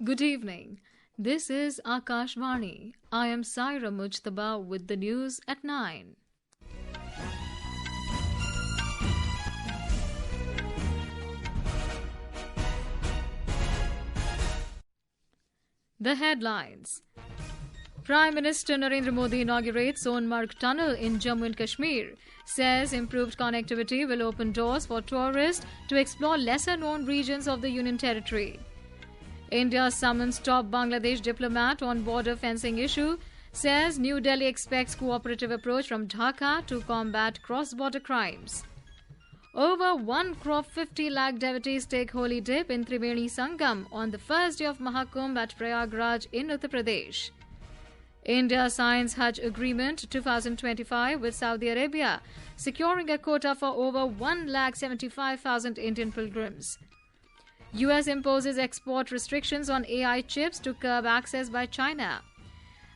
Good evening. This is Akashvani. I am Saira Mujtaba with the news at 9. The headlines. Prime Minister Narendra Modi inaugurates Sonmarg Tunnel in Jammu and Kashmir. Says improved connectivity will open doors for tourists to explore lesser-known regions of the Union Territory. India summons top Bangladesh diplomat on border fencing issue. Says New Delhi expects cooperative approach from Dhaka to combat cross-border crimes. Over 1 crore 50 lakh devotees take holy dip in Triveni Sangam on the first day of Mahakumbh at Prayagraj in Uttar Pradesh. India signs Hajj Agreement 2025 with Saudi Arabia, securing a quota for over 175,000 Indian pilgrims. US imposes export restrictions on AI chips to curb access by China.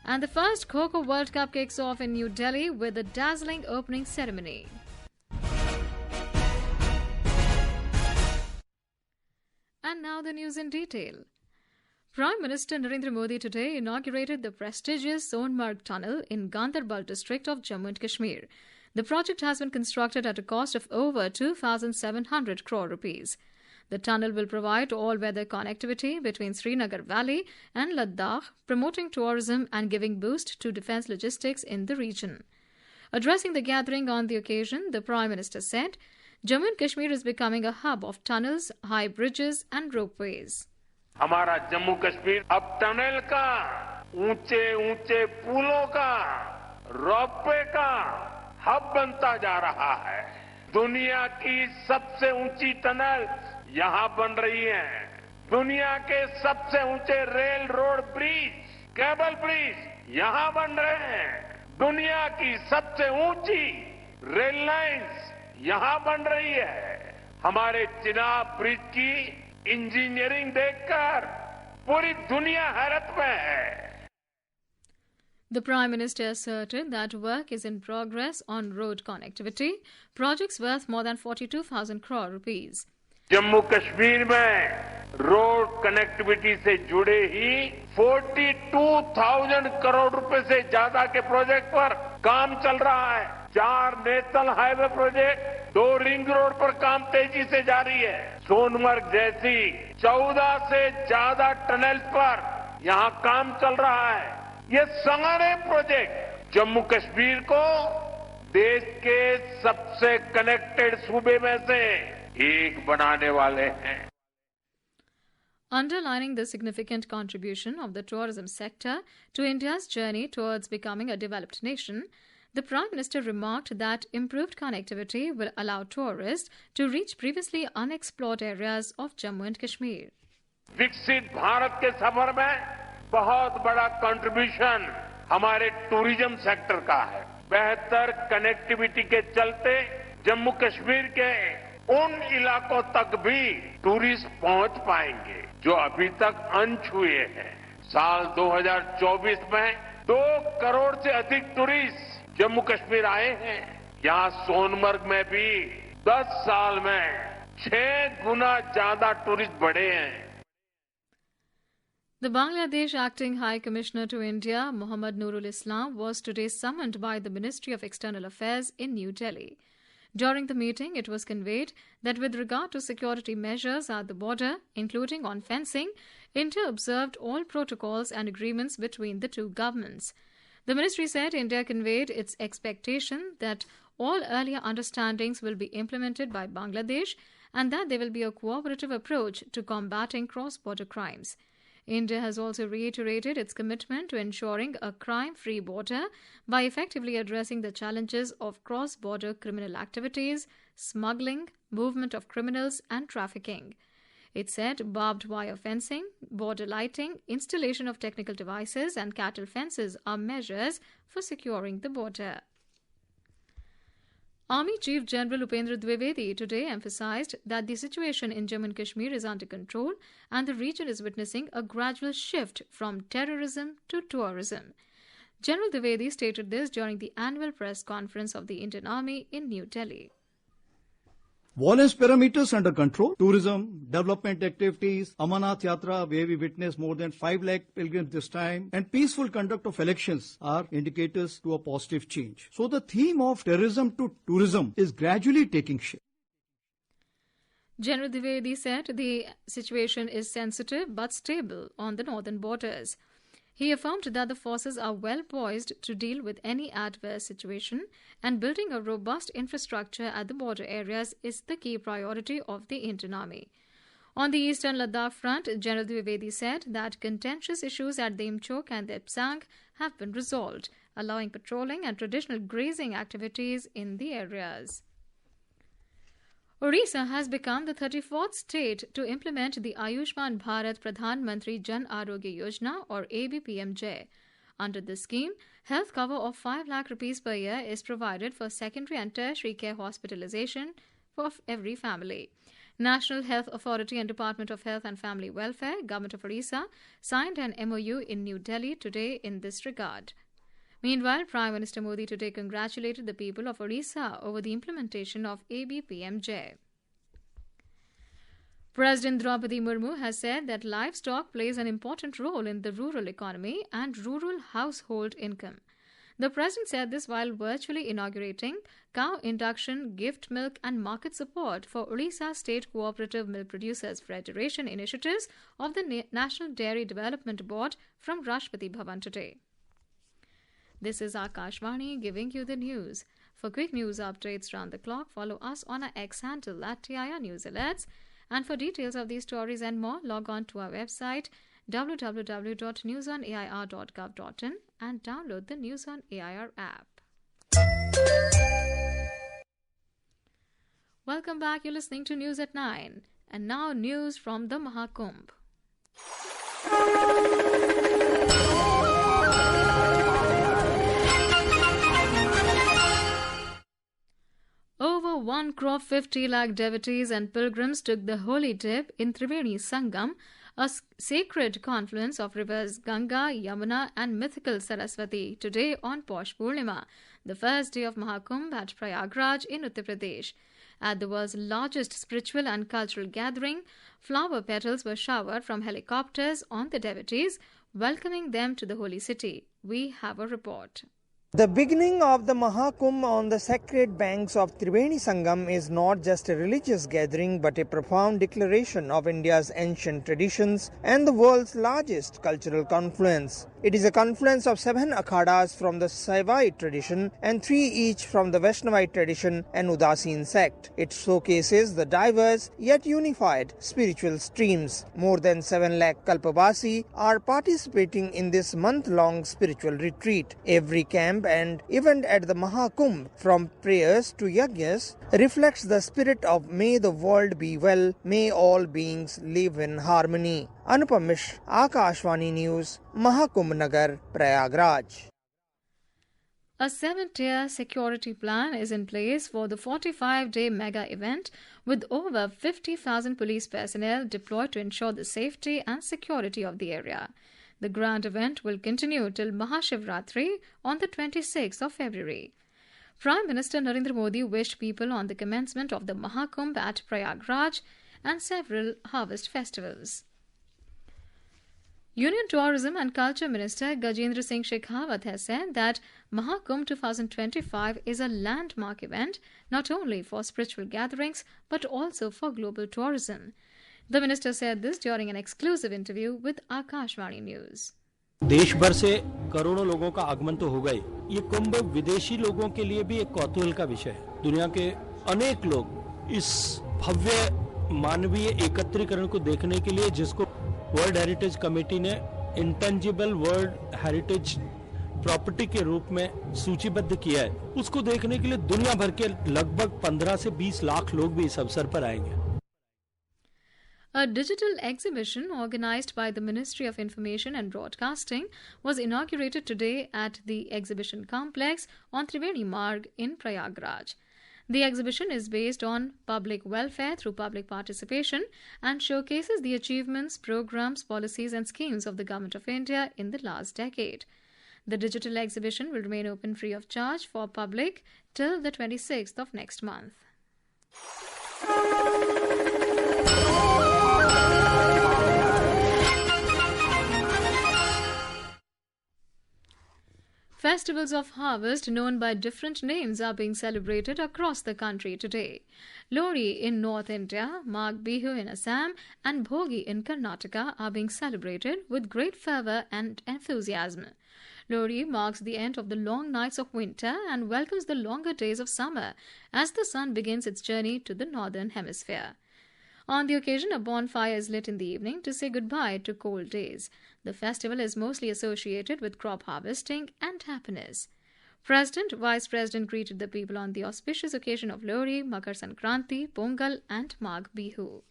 And the first Kho-Kho World Cup kicks off in New Delhi with a dazzling opening ceremony. And now the news in detail. Prime Minister Narendra Modi today inaugurated the prestigious Sonmarg Tunnel in Gandarbal district of Jammu and Kashmir. The project has been constructed at a cost of over 2,700 crore rupees. The tunnel will provide all-weather connectivity between Srinagar Valley and Ladakh, promoting tourism and giving boost to defence logistics in the region. Addressing the gathering on the occasion, the Prime Minister said, Jammu and Kashmir is becoming a hub of tunnels, high bridges and ropeways. हमारा जम्मू कश्मीर अब tunnel का, ऊंचे ऊंचे पुलों का, ropeway का hub बनता जा रहा है। दुनिया की सबसे ऊंची टनल यहां बन रही है। दुनिया के सबसे ऊंचे rail road bridge, cable bridge यहां बन रहे हैं। दुनिया की सबसे ऊंची रेल लाइंस यहां बन रही है। हमारे चिनाब ब्रिज की इंजीनियरिंग देखकर पूरी दुनिया हैरत में है। The Prime Minister asserted that work is in progress on road connectivity, projects worth more than 42,000 crore rupees. Jammu Kashmir में रोड कनेक्टिविटी से जुड़े ही 42,000 करोड़ रुपए से ज्यादा के प्रोजेक्ट पर काम चल रहा है। 4 national highway project, 2 ring road पर काम तेजी से जारी है। सोनमर्ग जैसी 14 से ज्यादा टनल पर यहां काम चल रहा है। ये सारे प्रोजेक्ट जम्मू कश्मीर को देश के सबसे कनेक्टेड सूबे में से एक बनाने वाले हैं। Underlining the significant contribution of the tourism sector to India's journey towards becoming a developed nation, the Prime Minister remarked that improved connectivity will allow tourists to reach previously unexplored areas of Jammu and Kashmir. विकसित भारत के सफर में बहुत बड़ा contribution हमारे tourism sector का है। बेहतर connectivity के चलते जम्मू कश्मीर के उन इलाकों तक भी टूरिस्ट पहुंच पाएंगे जो अभी तक अनछुए हैं। साल 2024 में 2 करोड़ से अधिक टूरिस्ट जम्मू कश्मीर आए हैं। यहां सोनमर्ग में भी 10 साल में 6 गुना ज्यादा टूरिस्ट बढ़े हैं। The Bangladesh Acting High Commissioner to India, Mohammad Nurul Islam, was today summoned by the Ministry of External Affairs in New Delhi. During the meeting, it was conveyed that with regard to security measures at the border, including on fencing, India observed all protocols and agreements between the two governments. The ministry said India conveyed its expectation that all earlier understandings will be implemented by Bangladesh and that there will be a cooperative approach to combating cross-border crimes. India has also reiterated its commitment to ensuring a crime-free border by effectively addressing the challenges of cross-border criminal activities, smuggling, movement of criminals and trafficking. It said barbed wire fencing, border lighting, installation of technical devices and cattle fences are measures for securing the border. Army Chief General Upendra Dwivedi today emphasized that the situation in Jammu and Kashmir is under control and the region is witnessing a gradual shift from terrorism to tourism. General Dwivedi stated this during the annual press conference of the Indian Army in New Delhi. Violence parameters under control, tourism, development activities, Amarnath Yatra, where we witnessed more than 5 lakh pilgrims this time, and peaceful conduct of elections are indicators to a positive change. So the theme of terrorism to tourism is gradually taking shape. General Triveni said the situation is sensitive but stable on the northern borders. He affirmed that the forces are well poised to deal with any adverse situation, and building a robust infrastructure at the border areas is the key priority of the Indian Army. On the eastern Ladakh front, General Triveni said that contentious issues at Demchok and Depsang have been resolved, allowing patrolling and traditional grazing activities in the areas. Odisha has become the 34th state to implement the Ayushman Bharat Pradhan Mantri Jan Arogya Yojana or ABPMJ. Under this scheme, health cover of 5 lakh rupees per year is provided for secondary and tertiary care hospitalization for every family. National Health Authority and Department of Health and Family Welfare, Government of Odisha, signed an MOU in New Delhi today in this regard. Meanwhile, Prime Minister Modi today congratulated the people of Odisha over the implementation of ABPMJ. President Draupadi Murmu has said that livestock plays an important role in the rural economy and rural household income. The President said this while virtually inaugurating cow induction, gift milk and market support for Odisha State Cooperative Milk Producers Federation initiatives of the National Dairy Development Board from Rashtrapati Bhavan today. This is Akashvani giving you the news. For quick news updates round the clock, follow us on our X handle at TIR News Alerts. And for details of these stories and more, log on to our website www.newsonair.gov.in and download the News on AIR app. Welcome back. You're listening to News at 9. And now news from the Mahakumbh. Over 1 crore 50 lakh devotees and pilgrims took the holy dip in Triveni Sangam, a sacred confluence of rivers Ganga, Yamuna and mythical Saraswati, today on Posh Purnima, the first day of Mahakumbh at Prayagraj in Uttar Pradesh. At the world's largest spiritual and cultural gathering, flower petals were showered from helicopters on the devotees, welcoming them to the holy city. We have a report. The beginning of the Mahakumbh on the sacred banks of Triveni Sangam is not just a religious gathering but a profound declaration of India's ancient traditions and the world's largest cultural confluence. It is a confluence of 7 akhadas from the Saivite tradition and 3 each from the Vaishnavite tradition and Udasin sect. It showcases the diverse yet unified spiritual streams. More than 7 lakh Kalpavasi are participating in this month-long spiritual retreat. Every camp and event at the Mahakumbh, from prayers to yajnas, reflects the spirit of may the world be well, may all beings live in harmony. Anupam Mishra, Akashvani News, Mahakumbh Nagar, Prayagraj. A 7-tier security plan is in place for the 45-day mega event, with over 50,000 police personnel deployed to ensure the safety and security of the area. The grand event will continue till Mahashivratri on the 26th of February. Prime Minister Narendra Modi wished people on the commencement of the Mahakumbh at Prayagraj and several harvest festivals. Union Tourism and Culture Minister Gajendra Singh Shekhawat has said that Mahakumbh 2025 is a landmark event not only for spiritual gatherings but also for global tourism. The minister said this during an exclusive interview with Akashvani News. देश भर से करोड़ों लोगों का आगमन तो होगा ही, ये कुंभ विदेशी लोगों के लिए भी एक कौतूहल का विषय है। दुनिया के अनेक लोग इस भव्य मानवीय एकत्रीकरण को देखने के लिए, जिसको वर्ल्ड हेरिटेज कमेटी ने इंटेंजिबल वर्ल्ड हेरिटेज प्रॉपर्टी के रूप में सूचीबद्ध किया है, उसको देखने के लिए दुनिया भर के लगभग 15 से 20 लाख लोग भी इस अवसर पर आएंगे। A digital exhibition organized by the Ministry of Information and Broadcasting was inaugurated today at the exhibition complex on Triveni Marg in Prayagraj. The exhibition is based on public welfare through public participation and showcases the achievements, programs, policies and schemes of the Government of India in the last decade. The digital exhibition will remain open free of charge for public till the 26th of next month. Festivals of harvest known by different names are being celebrated across the country today. Lohri in North India, Magh Bihu in Assam and Bhogi in Karnataka are being celebrated with great fervour and enthusiasm. Lohri marks the end of the long nights of winter and welcomes the longer days of summer as the sun begins its journey to the northern hemisphere. On the occasion, a bonfire is lit in the evening to say goodbye to cold days. The festival is mostly associated with crop harvesting and happiness. President, Vice President greeted the people on the auspicious occasion of Lohri, Makar Sankranti, Pongal and Magh Bihu.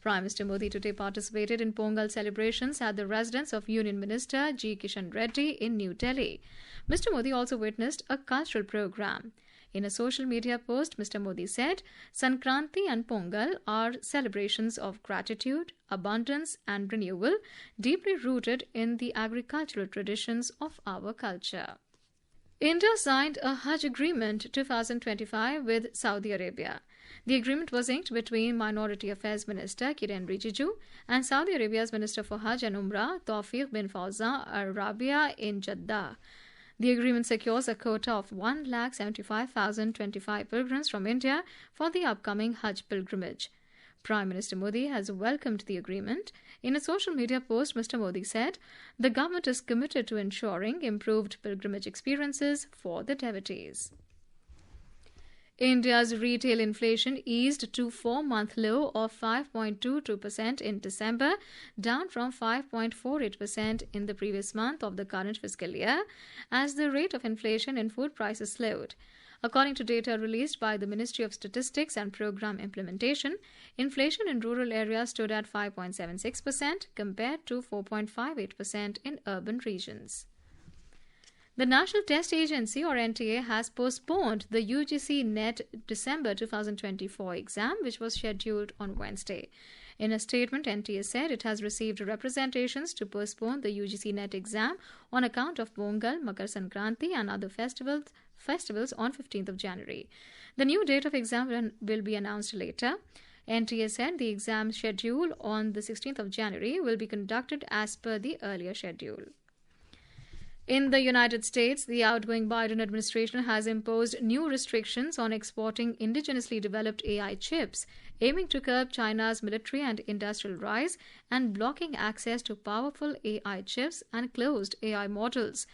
Prime Minister Modi today participated in Pongal celebrations at the residence of Union Minister G. Kishan Reddy in New Delhi. Mr. Modi also witnessed a cultural program. In a social media post, Mr. Modi said, Sankranti and Pongal are celebrations of gratitude, abundance and renewal, deeply rooted in the agricultural traditions of our culture. India signed a Hajj Agreement 2025 with Saudi Arabia. The agreement was inked between Minority Affairs Minister Kiren Rijiju and Saudi Arabia's Minister for Hajj and Umrah, Tawfiq bin Fawzan Al Rabia in Jeddah. The agreement secures a quota of 175,025 pilgrims from India for the upcoming Hajj pilgrimage. Prime Minister Modi has welcomed the agreement. In a social media post, Mr. Modi said, the government is committed to ensuring improved pilgrimage experiences for the devotees. India's retail inflation eased to 4-month low of 5.22% in December, down from 5.48% in the previous month of the current fiscal year, as the rate of inflation in food prices slowed. According to data released by the Ministry of Statistics and Program Implementation, inflation in rural areas stood at 5.76% compared to 4.58% in urban regions. The National Test Agency, or NTA, has postponed the UGC NET December 2024 exam, which was scheduled on Wednesday. In a statement, NTA said it has received representations to postpone the UGC NET exam on account of Pongal, Makar Sankranti and other festivals on 15th of January. The new date of exam will be announced later. NTA said the exam schedule on the 16th of January will be conducted as per the earlier schedule. In the United States, the outgoing Biden administration has imposed new restrictions on exporting indigenously developed AI chips, aiming to curb China's military and industrial rise and blocking access to powerful AI chips and closed AI models.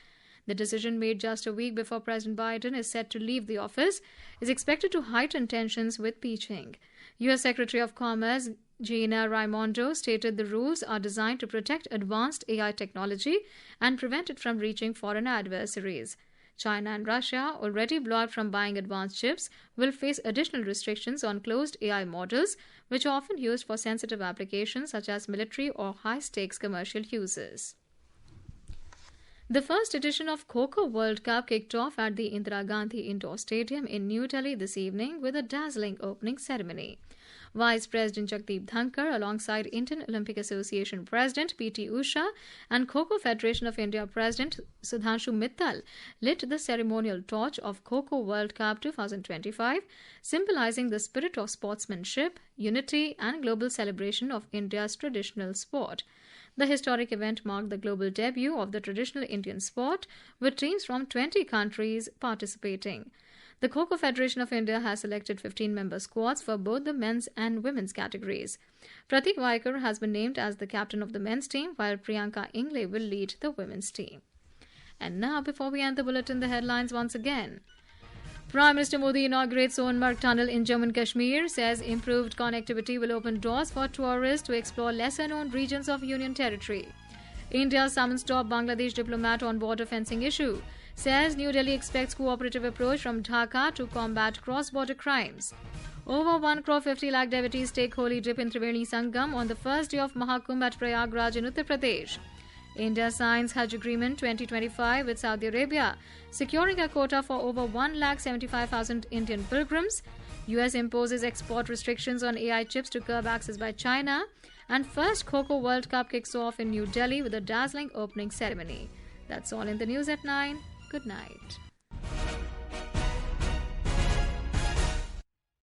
The decision, made just a week before President Biden is set to leave the office, is expected to heighten tensions with Beijing. U.S. Secretary of Commerce Gina Raimondo stated the rules are designed to protect advanced AI technology and prevent it from reaching foreign adversaries. China and Russia, already blocked from buying advanced chips, will face additional restrictions on closed AI models, which are often used for sensitive applications such as military or high-stakes commercial uses. The first edition of Kho-Kho World Cup kicked off at the Indira Gandhi Indoor Stadium in New Delhi this evening with a dazzling opening ceremony. Vice President Jagdeep Dhankar, alongside Indian Olympic Association President P.T. Usha and Kho-Kho Federation of India President Sudhanshu Mittal, lit the ceremonial torch of Kho-Kho World Cup 2025, symbolizing the spirit of sportsmanship, unity and global celebration of India's traditional sport. The historic event marked the global debut of the traditional Indian sport, with teams from 20 countries participating. The Kho-Kho Federation of India has selected 15-member squads for both the men's and women's categories. Pratik Vaikar has been named as the captain of the men's team, while Priyanka Ingle will lead the women's team. And now, before we end the bulletin, the headlines once again. Prime Minister Modi inaugurates Sonmarg Tunnel in Jammu and Kashmir, says improved connectivity will open doors for tourists to explore lesser-known regions of Union Territory. India summons top Bangladesh diplomat on border fencing issue, says New Delhi expects cooperative approach from Dhaka to combat cross-border crimes. Over 1.50 crore devotees take holy dip in Triveni Sangam on the first day of Mahakumbh at Prayagraj in Uttar Pradesh. India signs Hajj Agreement 2025 with Saudi Arabia, securing a quota for over 175,000 Indian pilgrims. US imposes export restrictions on AI chips to curb access by China. And first Kho-Kho World Cup kicks off in New Delhi with a dazzling opening ceremony. That's all in the news at 9. Good night.